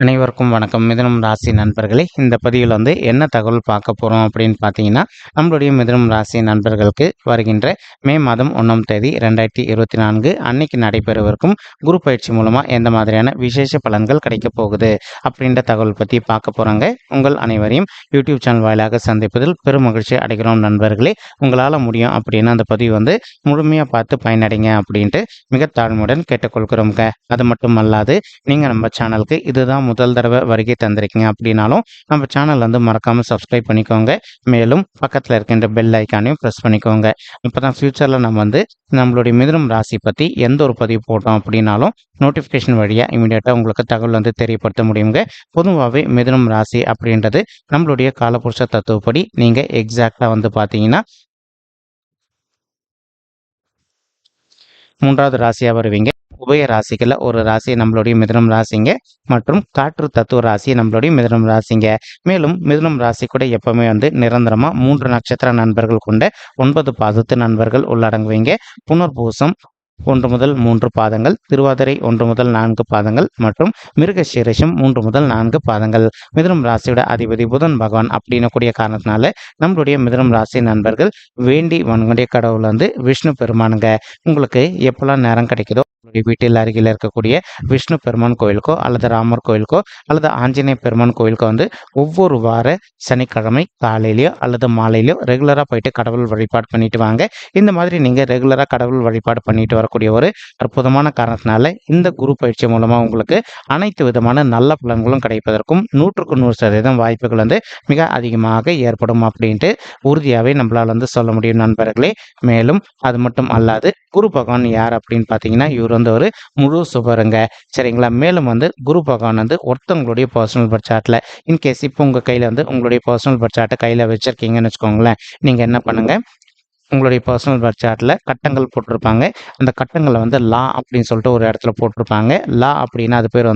அனைவருக்கும் வணக்கம். மிதுனம் ராசி நண்பர்களே, இந்த பதிவில் என்ன தகவல் பார்க்க போகிறோம் அப்படின்னு பார்த்தீங்கன்னா, நம்மளுடைய மிதுனம் ராசி நண்பர்களுக்கு வருகின்ற மே மாதம் 1ஆம் தேதி 2024 அன்னைக்கு நடைபெறவிருக்கும் குரு பயிற்சி மூலமாக எந்த மாதிரியான விசேஷ பலன்கள் கிடைக்க போகுது அப்படின்ற தகவல் பற்றி பார்க்க போகிறாங்க. உங்கள் அனைவரையும் யூடியூப் சேனல் வாயிலாக சந்திப்பதில் பெரும் மகிழ்ச்சி அடைகிறோம் நண்பர்களே. உங்களால் முடியும் அப்படின்னு அந்த பதிவு முழுமையாக பார்த்து பயனடைங்க அப்படின்ட்டு மிக தாழ்மையுடன் கேட்டுக்கொள்கிறோங்க. அது மட்டும் அல்லாது நீங்கள் நம்ம சேனலுக்கு இதுதான் முதல் தடவை வருகை தந்திருக்கீங்க அப்படின்னாலும் நம்ம சேனல் மறக்காமல் சப்ஸ்கிரைப் பண்ணிக்கோங்க. மேலும் பக்கத்தில் இருக்கின்ற பெல் ஐக்கானையும் ப்ரெஸ் பண்ணிக்கோங்க. இப்போ தான் ஃப்யூச்சரில் நம்ம நம்மளுடைய மிதுனம் ராசி பற்றி எந்த ஒரு பதிவு போட்டோம் அப்படின்னாலும் நோட்டிஃபிகேஷன் வழியாக இமீடியட்டாக உங்களுக்கு தகவல் தெரியப்படுத்த முடியுங்க. பொதுவாகவே மிதுனம் ராசி அப்படின்றது நம்மளுடைய காலபுருஷ தத்துவப்படி நீங்கள் எக்ஸாக்டாக பார்த்தீங்கன்னா 3வது ராசியாக வருவீங்க. உபய ராசிகளில் ஒரு ராசி நம்மளுடைய மிதுனம் ராசிங்க மற்றும் காற்று தத்துவ ராசி நம்மளுடைய மிதுனம் ராசிங்க. மேலும் மிதுனம் ராசி கூட எப்பவுமே நிரந்தரமா 3 நட்சத்திர நண்பர்கள் கொண்ட 9 பாதத்து நண்பர்கள் உள்ளடங்குவீங்க. புனர்பூசம் 1 முதல் 3 பாதங்கள், திருவாதிரை 1 முதல் 4 பாதங்கள் மற்றும் மிருகசீரிஷம் 3 முதல் 4 பாதங்கள். மிதுனம் ராசியோட அதிபதி புதன் பகவான் அப்படின்னு கூடிய காரணத்தினால நம்மளுடைய மிதுனம் ராசி நண்பர்கள் வேண்டி வணங்கக்கூடிய கடவுள் விஷ்ணு பெருமானுங்க. உங்களுக்கு எப்பெல்லாம் நேரம் கிடைக்குதோ வீட்டில் அருகில் இருக்கக்கூடிய விஷ்ணு பெருமான் கோயிலுக்கோ அல்லது ராமர் கோயிலுக்கோ அல்லது ஆஞ்சநேய பெருமான் கோயிலுக்கோ ஒவ்வொரு வார சனிக்கிழமை காலையிலையோ அல்லது மாலையிலையோ ரெகுலராக போயிட்டு கடவுள் வழிபாடு பண்ணிட்டு வாங்க. இந்த மாதிரி நீங்கள் ரெகுலராக கடவுள் வழிபாடு பண்ணிட்டு வரக்கூடிய ஒரு அற்புதமான காரணத்தினால இந்த குரு பயிற்சி மூலமாக உங்களுக்கு அனைத்து விதமான நல்ல பலன்களும் கிடைப்பதற்கும் 100க்கு 100% வாய்ப்புகள் மிக அதிகமாக ஏற்படும் அப்படின்ட்டு உறுதியாகவே நம்மளால் சொல்ல முடியும் நண்பர்களே. மேலும் அது மட்டும் அல்லாது குரு பகவான் யார் அப்படின்னு பார்த்தீங்கன்னா இவர் ஒரு முழு சுபருங்க. சரிங்களா. மேலும் குரு பகவான் ஒருத்தவங்களுடைய பர்சனல் பர்த் சார்ட்ல இன்கேஸ் இப்போ உங்க கையில உங்களுடைய பர்சனல் பர்த் சார்ட்டை கையில வச்சிருக்கீங்கன்னு வச்சுக்கோங்களேன். நீங்க என்ன பண்ணுங்க, உங்களுடைய பர்சனல் பர்த் சார்ட்டில் கட்டங்கள் போட்டிருப்பாங்க. அந்த கட்டங்களை லா அப்படின்னு சொல்லிட்டு ஒரு இடத்துல போட்டிருப்பாங்க. லா அப்படின்னா அது பேர்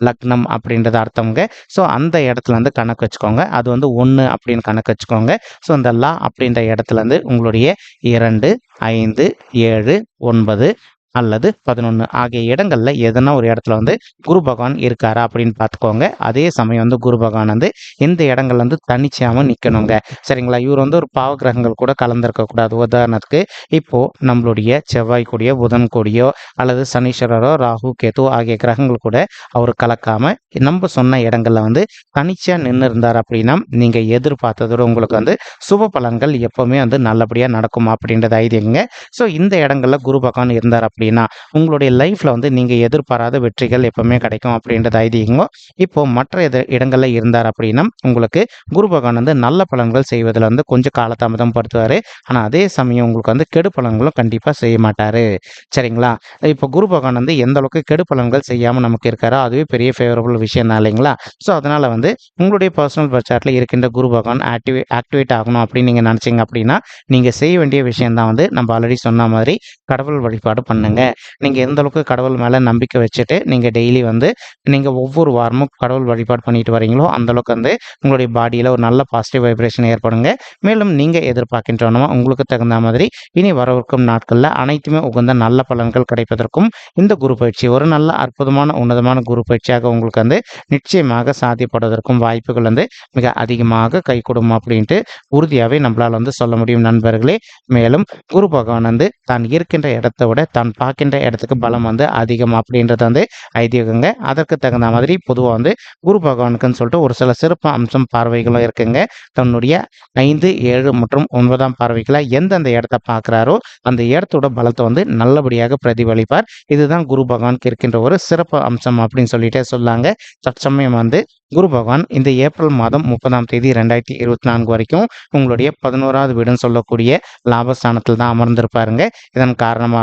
லக்னம் அப்படின்றது அர்த்தம்ங்க. ஸோ அந்த இடத்துல கணக்கு வச்சுக்கோங்க. அது 1 அப்படின்னு கணக்கு வச்சுக்கோங்க. ஸோ அந்த லா அப்படின்ற இடத்துல உங்களுடைய 2, 5, 7, 9 அல்லது 11 ஆகிய இடங்கள்ல எதனா ஒரு இடத்துல குரு பகவான் இருக்காரா அப்படின்னு பார்த்துக்கோங்க. அதே சமயம் குரு பகவான் இந்த இடங்கள் தனிச்சாம நிற்கணுங்க. சரிங்களா. இவர் ஒரு பாவ கிரகங்கள் கூட கலந்திருக்க கூடாது. உதாரணத்துக்கு இப்போ நம்மளுடைய செவ்வாய் கூடியோ புதன் கூடியோ அல்லது சனீஸ்வரரோ ராகு கேது ஆகிய கிரகங்கள் கூட அவர் கலக்காம நம்ம சொன்ன இடங்கள்ல தனிச்சா நின்று இருந்தார் அப்படின்னா நீங்க எதிர்பார்த்ததோட உங்களுக்கு சுப பலன்கள் எப்பவுமே நல்லபடியா நடக்கும் அப்படின்றது ஐதீகங்க. ஸோ இந்த இடங்கள்ல குரு பகவான் இருந்தார் அப்படின்னா உங்களுடைய லைஃப்ல நீங்க எதிர்பாராத வெற்றிகள் எப்பவுமே கிடைக்கும் அப்படின்றது ஐதீகமோ. இப்போ மற்ற இடங்கள்ல இருந்தார் அப்படின்னா உங்களுக்கு குரு பகவான் நல்ல பலன்கள் செய்வதில் கொஞ்சம் காலதாமதம் படுத்துவாரு. ஆனா அதே சமயம் உங்களுக்கு கெடு பலன்களும் கண்டிப்பா செய்ய மாட்டாரு. சரிங்களா. இப்போ குரு பகவான் எந்த அளவுக்கு கெடு பலன்கள் செய்யாம நமக்கு இருக்காரோ அதுவே பெரிய ஃபேவரபிள் விஷயம் தான் இல்லைங்களா. ஸோ அதனால உங்களுடைய பர்சனல் பர்த் சார்ட்ல இருக்கின்ற குரு பகவான் ஆக்டிவேட் ஆகணும் அப்படின்னு நீங்க நினைச்சீங்க அப்படின்னா நீங்க செய்ய வேண்டிய விஷயம் தான் நம்ம ஆல்ரெடி சொன்ன மாதிரி கடவுள் வழிபாடு பண்ணுங்க. நீங்க எந்த அளவுக்கு கடவுள் மேல நம்பிக்கை வச்சுட்டு நீங்க டெய்லி நீங்க ஒவ்வொரு வாரமும் கடவுள் வழிபாடு பண்ணிட்டு வரீங்களோ அந்த அளவுக்கு உங்களுடைய பாடியில ஒரு நல்ல பாசிட்டிவ் வைப்ரேஷன் ஏற்படுங்க. மேலும் நீங்க எதிர்பார்க்கின்றனோ உங்களுக்கு தகுந்த மாதிரி இனி வரவிருக்கும் நாட்கள்ல அனைத்துமே உகந்த நல்ல பலன்கள் கிடைப்பதற்கும் இந்த குரு பயிற்சி ஒரு நல்ல அற்புதமான உன்னதமான குரு பயிற்சியாக உங்களுக்கு நிச்சயமாக சாத்தியப்படுவதற்கும் வாய்ப்புகள் மிக அதிகமாக கை கொடுக்கும் அப்படின்ட்டு உறுதியாகவே நம்மளால் சொல்ல முடியும் நண்பர்களே. மேலும் குரு பகவான் தான் இருக்கின்ற இடத்தை விட தான் பார்க்கின்ற இடத்துக்கு பலம் அதிகம் அப்படின்றது ஐதீகங்க. அதற்கு தகுந்த மாதிரி பொதுவாக குரு பகவானுக்குன்னு சொல்லிட்டு ஒரு சில சிறப்பு அம்சம் பார்வைகளும் இருக்குங்க. தன்னுடைய 5, 7 மற்றும் 9ஆம் பார்வைகளை எந்தெந்த இடத்தை பார்க்கிறாரோ அந்த இடத்தோட பலத்தை நல்லபடியாக பிரதிபலிப்பார். இதுதான் குரு பகவானுக்கு இருக்கின்ற ஒரு சிறப்பு அம்சம் அப்படின்னு சொல்லிட்டே சொல்லாங்க. தற்சமயம் குரு பகவான் இந்த ஏப்ரல் மாதம் 30ஆம் தேதி 2024 வரைக்கும் உங்களுடைய 11வது வீடுன்னு சொல்லக்கூடிய லாபஸ்தானத்தில் தான் அமர்ந்திருப்பாருங்க. இதன் காரணமா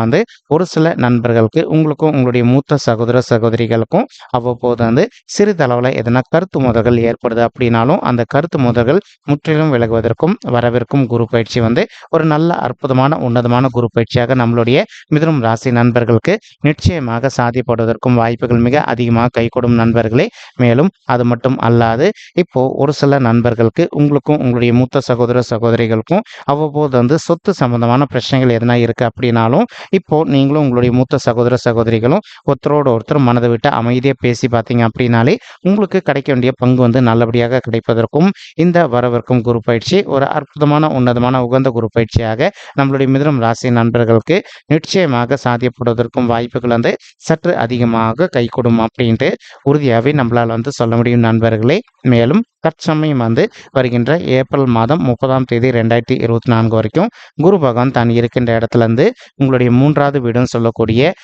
ஒரு சில நண்பர்களுக்கு உங்களுக்கும் உங்களுடைய மூத்த சகோதர சகோதரிகளுக்கும் அவ்வப்போது சிறிதளவில் எதனா கருத்து மோதல்கள் ஏற்படுது அப்படின்னாலும் அந்த கருத்து மோதல்கள் முற்றிலும் விலகுவதற்கும் வரவிருக்கும் குரு பயிற்சி ஒரு நல்ல அற்புதமான உன்னதமான குரு பயிற்சியாக நம்மளுடைய மிதுனம் ராசி நண்பர்களுக்கு நிச்சயமாக சாத்தியப்படுவதற்கும் வாய்ப்புகள் மிக அதிகமாக கைகூடும் நண்பர்களே. மேலும் அது மட்டும் அல்லாது இப்போ ஒரு சில நண்பர்களுக்கு உங்களுக்கும் உங்களுடைய மூத்த சகோதர சகோதரிகளுக்கும் அவ்வப்போது வந்து சொத்து சம்பந்தமான பிரச்சனைகள் எதனா இருக்கு அப்படின்னாலும் இப்போ நீங்களும் உங்களுடைய மூத்த சகோதர சகோதரிகளும் ஒருத்தரோட ஒருத்தர் மனதை விட்டு அமைதியாக பேசி பார்த்தீங்க அப்படின்னாலே உங்களுக்கு கிடைக்க வேண்டிய பங்கு வந்து நல்லபடியாக கிடைப்பதற்கும் இந்த வரவிருக்கும் குரு பயிற்சி ஒரு அற்புதமான உன்னதமான உகந்த குரு பயிற்சியாக நம்மளுடைய மிதுனம் ராசி நண்பர்களுக்கு நிச்சயமாக சாத்தியப்படுவதற்கும் வாய்ப்புகள் வந்து சற்று அதிகமாக கைகூடும் அப்படின்ட்டு உறுதியாகவே நம்மளால் வந்து சொல்ல முடியும் நண்பர்களே. மேலும் தற்சமயம் வந்து வருகின்ற ஏப்ரல் மாதம் 30ஆம் தேதி 2024 வரைக்கும் குரு பகவான் தான் இருக்கின்ற இடத்துல இருந்து உங்களுடைய 3வது வீடுன்னு சொல்லக்கூடிய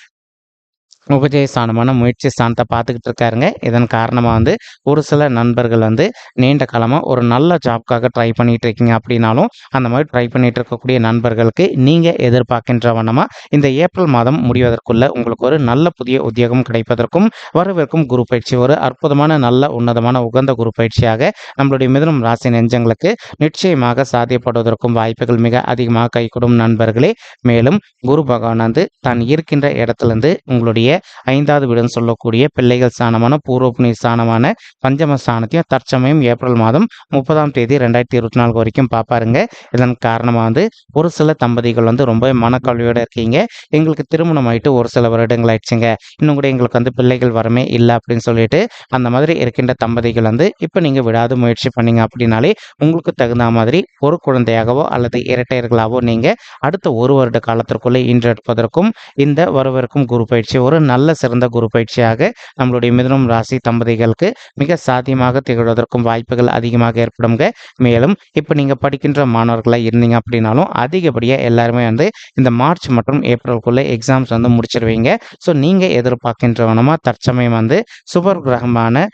உபஜயஸ்தானமான முயற்சி ஸ்தானத்தை பார்த்துக்கிட்டு இருக்காருங்க. இதன் காரணமாக வந்து ஒரு சில நண்பர்கள் வந்து நீண்ட காலமாக ஒரு நல்ல ஜாப்காக ட்ரை பண்ணிட்டு இருக்கீங்க அப்படின்னாலும் அந்த மாதிரி ட்ரை பண்ணிட்டு இருக்கக்கூடிய நண்பர்களுக்கு நீங்கள் எதிர்பார்க்கின்ற வண்ணமாக இந்த ஏப்ரல் மாதம் முடிவதற்குள்ள உங்களுக்கு ஒரு நல்ல புதிய உத்தியோகம் கிடைப்பதற்கும் வரவிருக்கும் குரு பயிற்சி ஒரு அற்புதமான நல்ல உன்னதமான உகந்த குரு பயிற்சியாக நம்மளுடைய மிதுனம் ராசி நெஞ்சங்களுக்கு நிச்சயமாக சாத்தியப்படுவதற்கும் வாய்ப்புகள் மிக அதிகமாக கைகூடும் நண்பர்களே. மேலும் குரு பகவான் வந்து தான் இருக்கின்ற இடத்துலேருந்து உங்களுடைய 5வது வீடுன்னு சொல்லக்கூடிய பிள்ளைகள் ஸ்தானமான பூர்வ புண்ணிய ஸ்தானமான பஞ்சம ஸ்தானத்தையும் தற்சமயம் ஏப்ரல் மாதம் 30ஆம் தேதி 2024 வரைக்கும் பார்ப்பாருங்க. இதன் காரணமாக வந்து ஒரு சில தம்பதிகள் வந்து ரொம்ப மனக்கவலையோடு இருக்கீங்க. எங்களுக்கு திருமணம் ஆயிட்டு ஒரு சில வருடங்கள் ஆயிடுச்சுங்க, இன்னும் கூட எங்களுக்கு வந்து பிள்ளைகள் வரமே இல்லை அப்படின்னு சொல்லிட்டு அந்த மாதிரி இருக்கின்ற தம்பதிகள் வந்து இப்போ நீங்கள் விடாத முயற்சி பண்ணீங்க அப்படின்னாலே உங்களுக்கு தகுந்த மாதிரி ஒரு குழந்தையாகவோ அல்லது இரட்டையர்களாகவோ நீங்கள் அடுத்த ஒரு வருட காலத்திற்குள்ளே ஈன்றெடுப்பதற்கும் இந்த வரவிருக்கும் குரு பயிற்சி ஒரு நல்ல சிறந்த குரு பயிற்சியாக நம்மளுடைய மிதுனம் ராசி தம்பதிகளுக்கு மிக சாத்தியமாக திகழ்வதற்கும் வாய்ப்புகள் அதிகமாக ஏற்படுங்க. மேலும் இப்போ நீங்கள் படிக்கின்ற மாணவர்களாக இருந்தீங்க அப்படின்னாலும் அதிகப்படியாக எல்லாருமே வந்து இந்த மார்ச் மற்றும் ஏப்ரலுக்குள்ளே எக்ஸாம்ஸ் வந்து முடிச்சிருவீங்க. ஸோ நீங்கள் எதிர்பார்க்கின்றவனமா தற்சமயம் வந்து சுபர் கிரகமான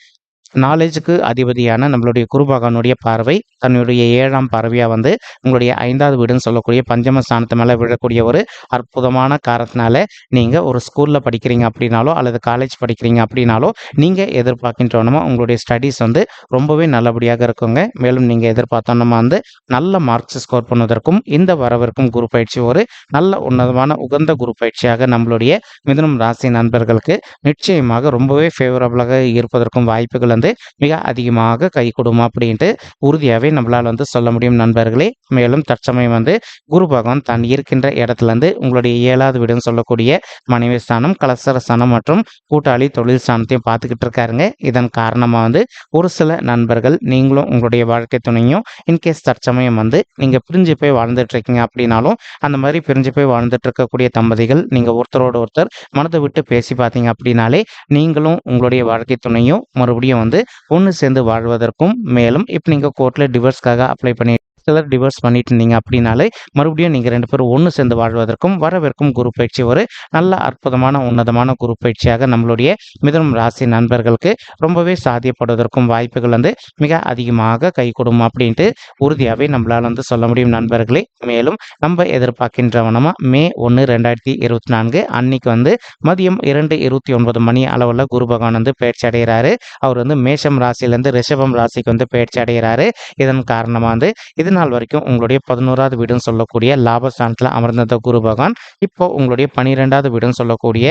நாலேஜுக்கு அதிபதியான நம்மளுடைய குரு பகவானுடைய பார்வை தன்னுடைய 7ஆம் பார்வையாக வந்து உங்களுடைய 5வது வீடுன்னு சொல்லக்கூடிய பஞ்சம ஸ்தானத்து மேலே விழக்கூடிய ஒரு அற்புதமான காரணத்தினால நீங்கள் ஒரு ஸ்கூலில் படிக்கிறீங்க அப்படின்னாலோ அல்லது காலேஜ் படிக்கிறீங்க அப்படின்னாலோ நீங்கள் எதிர்பார்க்கின்றவனமா உங்களுடைய ஸ்டடீஸ் வந்து ரொம்பவே நல்லபடியாக இருக்குங்க. மேலும் நீங்கள் எதிர்பார்த்தோன்னா வந்து நல்ல மார்க்ஸ் ஸ்கோர் பண்ணுவதற்கும் இந்த வரவிருக்கும் குரு பயிற்சி ஒரு நல்ல உன்னதமான உகந்த குரு பயிற்சியாக நம்மளுடைய மிதுனம் ராசி நண்பர்களுக்கு நிச்சயமாக ரொம்பவே ஃபேவரபுளாக இருப்பதற்கும் வாய்ப்புகள் வந்து மிக அதிகமாக கை கொடுமா அப்படின்ட்டு உறுதியாகவே நம்மளால் வந்து சொல்ல முடியும் நண்பர்களே. மேலும் தற்சமயம் வந்து குரு பகவான் தான் இருக்கின்ற இடத்துல இருந்து உங்களுடைய 7வது வீடுன்னு சொல்லக்கூடிய மனைவி ஸ்தானம் கலசர ஸ்தானம் மற்றும் கூட்டாளி தொழில் ஸ்தானத்தையும் பார்த்துக்கிட்டு இருக்காருங்க. இதன் காரணமாக வந்து ஒரு சில நண்பர்கள் நீங்களும் உங்களுடைய வாழ்க்கை துணையும் இன்கேஸ் தற்சமயம் வந்து நீங்கள் பிரிஞ்சு போய் வாழ்ந்துட்டு இருக்கீங்க அப்படின்னாலும் அந்த மாதிரி பிரிஞ்சு போய் வாழ்ந்துட்டு இருக்கக்கூடிய தம்பதிகள் நீங்கள் ஒருத்தரோட ஒருத்தர் மனதை விட்டு பேசி பார்த்தீங்க அப்படின்னாலே நீங்களும் உங்களுடைய வாழ்க்கை துணையும் மறுபடியும் வந்து ஒன்று சேர்ந்து வாழ்வதற்கும் மேலும் இப்போ நீங்கள் கோர்ட்டில் டிவோர்ஸ்க்காக அப்ளை பண்ணி சிலர் டிவோர்ஸ் பண்ணிட்டு இருந்தீங்க அப்படின்னாலே மறுபடியும் நீங்கள் 2 பேரும் ஒன்று சேர்ந்து வாழ்வதற்கும் வரவிருக்கும் குரு பயிற்சி ஒரு நல்ல அற்புதமான உன்னதமான குரு பயிற்சியாக நம்மளுடைய மிதுனம் ராசி நண்பர்களுக்கு ரொம்பவே சாத்தியப்படுவதற்கும் வாய்ப்புகள் வந்து மிக அதிகமாக கை கொடுக்கும் அப்படின்ட்டு உறுதியாகவே நம்மளால் வந்து சொல்ல முடியும் நண்பர்களே. மேலும் நம்ம எதிர்பார்க்கின்றவனமா மே 1 2024 அன்னைக்கு வந்து மதியம் 2:29 மணி அளவில் குரு பகவான் வந்து பயிற்சி அடைகிறாரு. அவர் வந்து மேஷம் ராசியிலேருந்து ரிஷபம் ராசிக்கு வந்து பயிற்சி அடைகிறாரு. இதன் காரணமாக வந்து இது நாள் வரைக்கும் உங்களுடைய 11வது வீடுன்னு சொல்லக்கூடிய லாபஸ்தானத்தில் அமர்ந்த குரு பகவான் இப்போ உங்களுடைய 12வது வீடுன்னு சொல்லக்கூடிய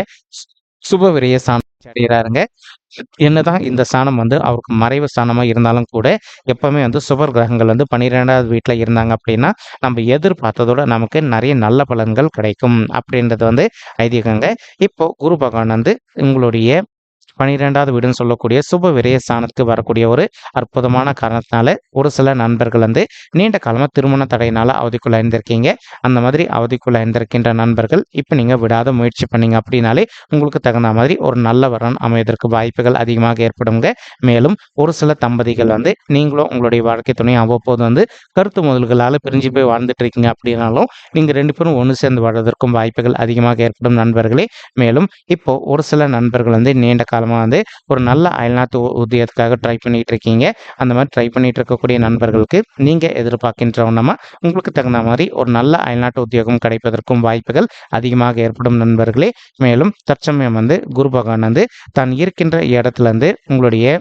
சுப விரய ஸ்தானம் அடைகிறாருங்க. என்னதான் இந்த ஸ்தானம் வந்து அவருக்கு மறைவு ஸ்தானமாக இருந்தாலும் கூட எப்பவுமே வந்து சுபர் கிரகங்கள் வந்து 12வது வீட்டில் இருந்தாங்க அப்படின்னா நம்ம எதிர்பார்த்ததோட நமக்கு நிறைய நல்ல பலன்கள் கிடைக்கும் அப்படின்றது வந்து ஐதீகங்க. இப்போ குரு பகவான் வந்து உங்களுடைய 12வது வீடுன்னு சொல்லக்கூடிய சுப விரய ஸ்தானத்துக்கு வரக்கூடிய ஒரு அற்புதமான காரணத்தினால ஒரு சில நண்பர்கள் வந்து நீண்ட காலமாக திருமண தடையினால அவதிக்குள்ள இருந்திருக்கீங்க. அந்த மாதிரி அவதிக்குள்ள இருந்திருக்கின்ற நண்பர்கள் இப்போ நீங்கள் விடாத முயற்சி பண்ணீங்க அப்படின்னாலே உங்களுக்கு தகுந்த மாதிரி ஒரு நல்ல வரன் அமைவதற்கு வாய்ப்புகள் அதிகமாக ஏற்படுங்க. மேலும் ஒரு சில தம்பதிகள் வந்து நீங்களும் உங்களுடைய வாழ்க்கை துணை அவ்வப்போது வந்து கருத்து முதல்களால் பிரிஞ்சு போய் வாழ்ந்துட்டு இருக்கீங்க அப்படின்னாலும் நீங்கள் 2 பேரும் ஒன்று சேர்ந்து வாழ்வதற்கும் வாய்ப்புகள் அதிகமாக ஏற்படும் நண்பர்களே. மேலும் இப்போ ஒரு சில நண்பர்கள் வந்து நீண்ட காலம் வந்து ஒரு நல்ல அயல்நாட்டு உத்தியோகத்துக்காக ட்ரை பண்ணிட்டு இருக்கீங்க. அந்த மாதிரி ட்ரை பண்ணிட்டு இருக்கக்கூடிய நண்பர்களுக்கு நீங்கள் எதிர்பார்க்கின்றவனமா உங்களுக்கு தகுந்த மாதிரி ஒரு நல்ல அயல்நாட்டு உத்தியோகம் கிடைப்பதற்கும் வாய்ப்புகள் அதிகமாக ஏற்படும் நண்பர்களே. மேலும் தற்சமயம் வந்து குரு பகவான் வந்து தான் இருக்கின்ற இடத்துல இருந்து உங்களுடைய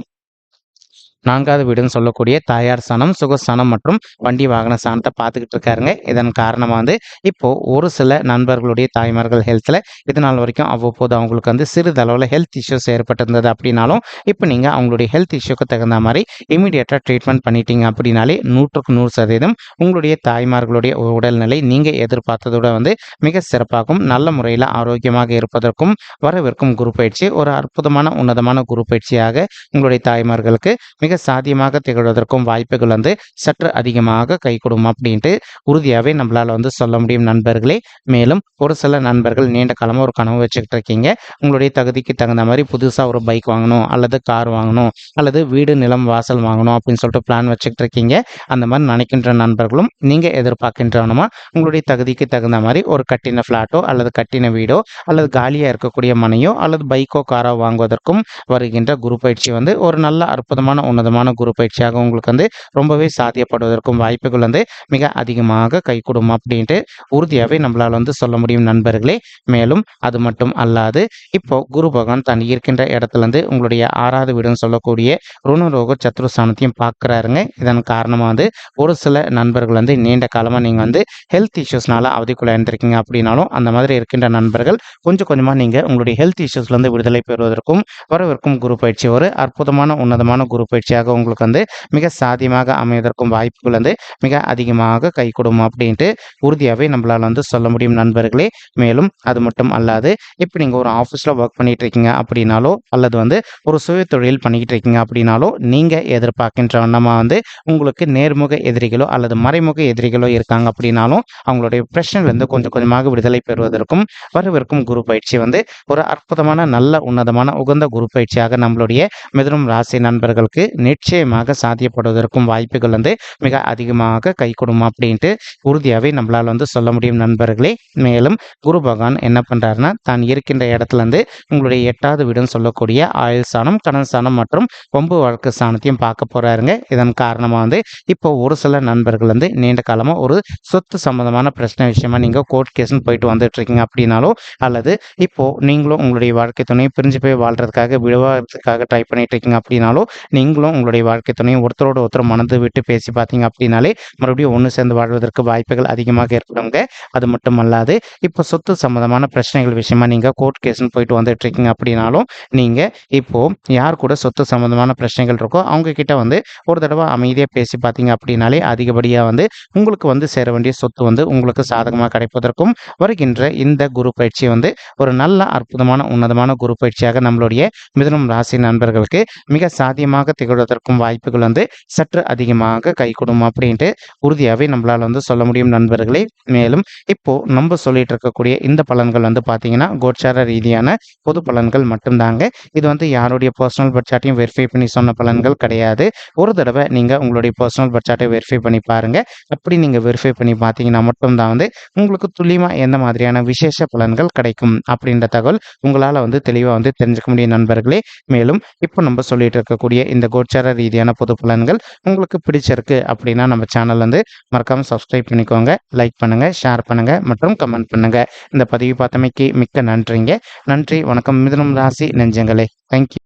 4வது வீடுன்னு சொல்லக்கூடிய தாயார் ஸ்தானம், சுகஸ்தானம் மற்றும் வண்டி வாகன ஸ்தானத்தை பார்த்துக்கிட்டு இருக்காருங்க. இதன் காரணமா வந்து இப்போ ஒரு சில நண்பர்களுடைய தாய்மார்கள் ஹெல்த்ல இது நாள் வரைக்கும் அவ்வப்போது அவங்களுக்கு வந்து சிறிதளவில் ஹெல்த் இஷ்யூஸ் ஏற்பட்டிருந்தது அப்படின்னாலும் இப்போ நீங்கள் அவங்களுடைய ஹெல்த் இஷ்யூக்கு தகுந்த மாதிரி இமீடியட்டாக ட்ரீட்மெண்ட் பண்ணிட்டீங்க அப்படின்னாலே 100க்கு 100% உங்களுடைய தாய்மார்களுடைய உடல்நிலை நீங்கள் எதிர்பார்த்ததோட வந்து மிக சிறப்பாகவும் நல்ல முறையில் ஆரோக்கியமாக இருப்பதற்கும் வரவிருக்கும் குரு பயிற்சி ஒரு அற்புதமான உன்னதமான குரு பயிற்சியாக உங்களுடைய தாய்மார்களுக்கு மிக சாத்தியமாக திகழ்வதற்கும் வாய்ப்புகள் வந்து சற்று அதிகமாக கை கொடுக்கும் அப்படின்ட்டு உறுதியாகவே நம்மளால் வந்து சொல்ல முடியும் நண்பர்களே. மேலும் ஒரு சில நண்பர்கள் நீண்ட காலமாக ஒரு கனவு வச்சுக்கிட்டு இருக்கீங்க. உங்களுடைய தகுதிக்கு தகுந்த மாதிரி புதுசாக ஒரு பைக் வாங்கணும் அல்லது கார் வாங்கணும் அல்லது வீடு நிலம் வாசல் வாங்கணும் அப்படின்னு சொல்லிட்டு பிளான் வச்சுக்கிட்டு இருக்கீங்க. அந்த மாதிரி நினைக்கின்ற நண்பர்களும் நீங்கள் எதிர்பார்க்கின்றவனமா உங்களுடைய தகுதிக்கு தகுந்த மாதிரி ஒரு கட்டின ஃப்ளாட்டோ அல்லது கட்டின வீடோ அல்லது காலியாக இருக்கக்கூடிய மனையோ அல்லது பைக்கோ காரோ வாங்குவதற்கும் வருகின்ற குரு பயிற்சி வந்து ஒரு நல்ல அற்புதமான உன்னதமான குரு பயிற்சியாக உங்களுக்கு வந்து ரொம்பவே சாத்தியப்படுவதற்கும் வாய்ப்புகள் வந்து மிக அதிகமாக கைகூடும் அப்படின்ட்டு உறுதியாகவே நம்மளால் வந்து சொல்ல முடியும் நண்பர்களே. மேலும் அது மட்டும் அல்லாது இப்போ குரு பகவான் தான் இருக்கின்ற இடத்துல இருந்து உங்களுடைய 6வது வீடுன்னு சொல்லக்கூடிய ருணரோக சத்ருஸ்தானத்தையும் பார்க்குறாருங்க. இதன் காரணமாக வந்து ஒரு சில நண்பர்கள் வந்து நீண்ட காலமாக நீங்கள் வந்து ஹெல்த் இஷ்யூஸ்னால அவதிக்குள்ள இருந்திருக்கீங்க அப்படின்னாலும் அந்த மாதிரி இருக்கின்ற நண்பர்கள் கொஞ்சம் கொஞ்சமாக நீங்கள் உங்களுடைய ஹெல்த் இஷ்யூஸ்லேருந்து விடுதலை பெறுவதற்கும் வரவிருக்கும் குரு பயிற்சி ஒரு அற்புதமான உன்னதமான குரு பயிற்சியாக உங்களுக்கு வந்து மிக சாத்தியமாக அமைவதற்கும் வாய்ப்புகள் வந்து மிக அதிகமாக கை கொடுக்கும் அப்படின்ட்டு உறுதியாகவே நம்மளால் வந்து சொல்ல முடியும் நண்பர்களே. மேலும் அது மட்டும் அல்லாது இப்போ நீங்கள் ஒரு ஆஃபீஸில் ஒர்க் பண்ணிட்டு இருக்கீங்க அப்படின்னாலோ அல்லது வந்து ஒரு சுய தொழில் பண்ணிக்கிட்டு இருக்கீங்க அப்படின்னாலோ நீங்கள் எதிர்பார்க்கின்ற வண்ணமாக வந்து உங்களுக்கு நேர்முக எதிரிகளோ அல்லது மறைமுக எதிரிகளோ இருக்காங்க அப்படின்னாலும் அவங்களுடைய பிரச்சனையிலேருந்து கொஞ்சம் கொஞ்சமாக விடுதலை பெறுவதற்கும் வரவிருக்கும் குரு பயிற்சி வந்து ஒரு அற்புதமான நல்ல உன்னதமான உகந்த குரு பயிற்சியாக நம்மளுடைய மிதுனம் ராசி நண்பர்களுக்கு நிச்சயமாக சாத்தியப்படுவதற்கும் வாய்ப்புகள் வந்து மிக அதிகமாக கை கொடுக்கும் அப்படின்ட்டு உறுதியாகவே நம்மளால் வந்து சொல்ல முடியும் நண்பர்களே. மேலும் குரு பகவான் என்ன பண்ணுறாருன்னா தான் இருக்கின்ற இடத்துல இருந்து உங்களுடைய 8வது வீடுன்னு சொல்லக்கூடிய ஆயுள் ஸ்தானம், கடன் ஸ்தானம் மற்றும் கொம்பு வழக்கு ஸ்தானத்தையும் பார்க்க போறாருங்க. இதன் காரணமாக வந்து இப்போ ஒரு சில நண்பர்கள் வந்து நீண்ட காலமாக ஒரு சொத்து சம்பந்தமான பிரச்சனை விஷயமா நீங்கள் கோர்ட் கேஸ்ன்னு போயிட்டு வந்துட்டு இருக்கீங்க அப்படின்னாலோ அல்லது இப்போ நீங்களும் உங்களுடைய வாழ்க்கை துணையை பிரிஞ்சு போய் வாழ்றதுக்காக விடுவாததுக்காக ட்ரை பண்ணிட்டு இருக்கீங்க அப்படின்னாலோ நீங்களும் உங்களுடைய வாழ்க்கை துணையை ஒருத்தரோட ஒருத்தர் மனது விட்டு பேசி பார்த்தீங்க அப்படின்னாலே மறுபடியும் ஒன்று சேர்ந்து வாழ்வதற்கு வாய்ப்புகள் அதிகமாக ஏற்படுங்க. அது மட்டும் அல்லாது இப்போ சொத்து சம்பந்தமான பிரச்சனைகள் விஷயமா நீங்கள் கோர்ட் கேஸ்ன்னு போயிட்டு வந்துட்டு இருக்கீங்க அப்படின்னாலும் நீங்கள் இப்போ யார் கூட சொத்து சம்பந்தமான பிரச்சனைகள் இருக்கோ அவங்க கிட்ட வந்து ஒரு தடவை அமைதியாக பேசி பார்த்தீங்க அப்படின்னாலே அதிகப்படியாக வந்து உங்களுக்கு வந்து சேர வேண்டிய சொத்து வந்து உங்களுக்கு சாதகமாக கிடைப்பதற்கும் வருகின்ற இந்த குரு பயிற்சி வந்து ஒரு நல்ல அற்புதமான உன்னதமான குரு பயிற்சியாக நம்மளுடைய மிதுனம் ராசி நண்பர்களுக்கு மிக சாத்தியமாக திகழ்வதற்கும் வாய்ப்புகள் வந்து சற்று அதிகமாக கை கொடுக்கும் அப்படின்ட்டு உறுதியாகவே நம்மளால் வந்து சொல்ல முடியும் நண்பர்களே. மேலும் இப்போ நம்ம சொல்லிட்டு இருக்கக்கூடிய இந்த பலன்கள் வந்து பார்த்தீங்கன்னா கோச்சார ரீதியான பொது பலன்கள் மட்டும்தாங்க. இது வந்து யாருடைய பர்சனல் பட்ஜெட்டையும் வெரிஃபை பண்ணி சொன்ன பலன்கள் கிடையாது. ஒரு தடவை நீங்கள் உங்களுடைய பர்சனல் பட்ஜெட்டை வெரிஃபை பண்ணி பாருங்க. அப்படி நீங்கள் வெரிஃபை பண்ணி பார்த்தீங்கன்னா மட்டும்தான் வந்து உங்களுக்கு துல்லியமாக எந்த மாதிரியான விசேஷ பலன்கள் கிடைக்கும் அப்படின்ற தகவல் உங்களால் வந்து தெளிவாக வந்து தெரிஞ்சுக்க முடியும் நண்பர்களே. மேலும் இப்போ நம்ம சொல்லிட்டு இருக்கக்கூடிய இந்த கோச்சார ரீதியான பொது பலன்கள் உங்களுக்கு பிடிச்சிருக்கு அப்படின்னா நம்ம சேனல் வந்து மறக்காமல் சப்ஸ்கிரைப் பண்ணிக்கோங்க, லைக் பண்ணுங்க, ஷேர் பண்ணுங்க மற்றும் கமெண்ட் பண்ணுங்க. இந்த பதிவு பார்த்தமைக்கு மிக்க நன்றிங்க. நன்றி, வணக்கம் மிதுனம் ராசி நெஞ்சங்களே. தேங்க்யூ.